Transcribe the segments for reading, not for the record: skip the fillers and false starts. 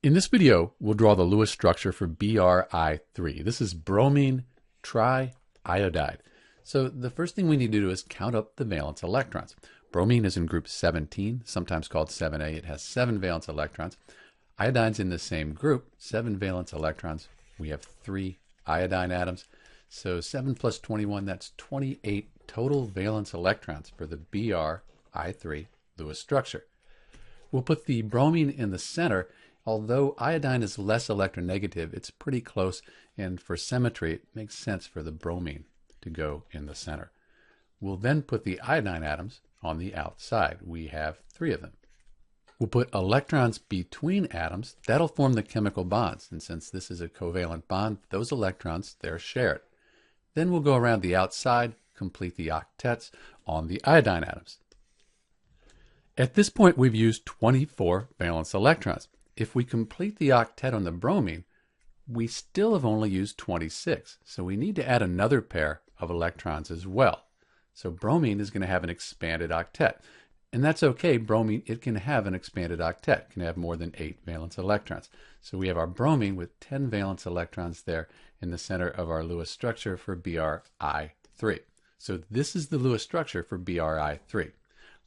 In this video, we'll draw the Lewis structure for BrI3. This is bromine triiodide. So the first thing we need to do is count up the valence electrons. Bromine is in group 17, sometimes called 7A. It has 7 valence electrons. Iodine's in the same group, 7 valence electrons. We have 3 iodine atoms. So 7 plus 21, that's 28 total valence electrons for the BrI3 Lewis structure. We'll put the bromine in the center. Although iodine is less electronegative, it's pretty close, and for symmetry, it makes sense for the bromine to go in the center. We'll then put the iodine atoms on the outside. We have 3 of them. We'll put electrons between atoms. That'll form the chemical bonds, and since this is a covalent bond, those electrons, they're shared. Then we'll go around the outside, complete the octets on the iodine atoms. At this point, we've used 24 valence electrons. If we complete the octet on the bromine, we still have only used 26. So we need to add another pair of electrons as well. So bromine is going to have an expanded octet. And that's okay. Bromine, it can have an expanded octet. It can have more than 8 valence electrons. So we have our bromine with 10 valence electrons there in the center of our Lewis structure for BrI3. So this is the Lewis structure for BrI3.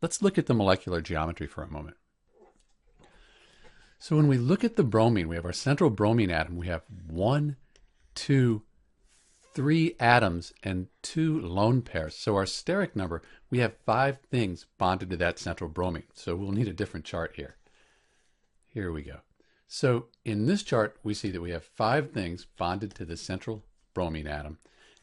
Let's look at the molecular geometry for a moment. So when we look at the bromine, we have our central bromine atom. We have 1, 2, 3 atoms and 2 lone pairs. So our steric number, we have 5 things bonded to that central bromine. So we'll need a different chart here. Here we go. So in this chart, we see that we have 5 things bonded to the central bromine atom,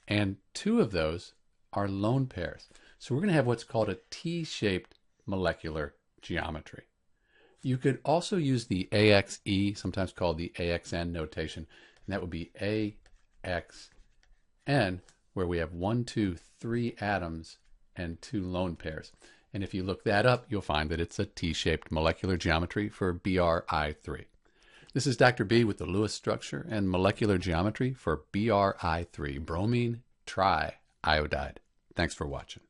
and 2 of those are lone pairs. So we're going to have what's called a T-shaped molecular geometry. You could also use the AXE, sometimes called the AXN notation, and that would be AXN, where we have 1, 2, 3 atoms and 2 lone pairs. And if you look that up, you'll find that it's a T-shaped molecular geometry for BrI3. This is Dr. B with the Lewis structure and molecular geometry for BrI3, bromine triiodide. Thanks for watching.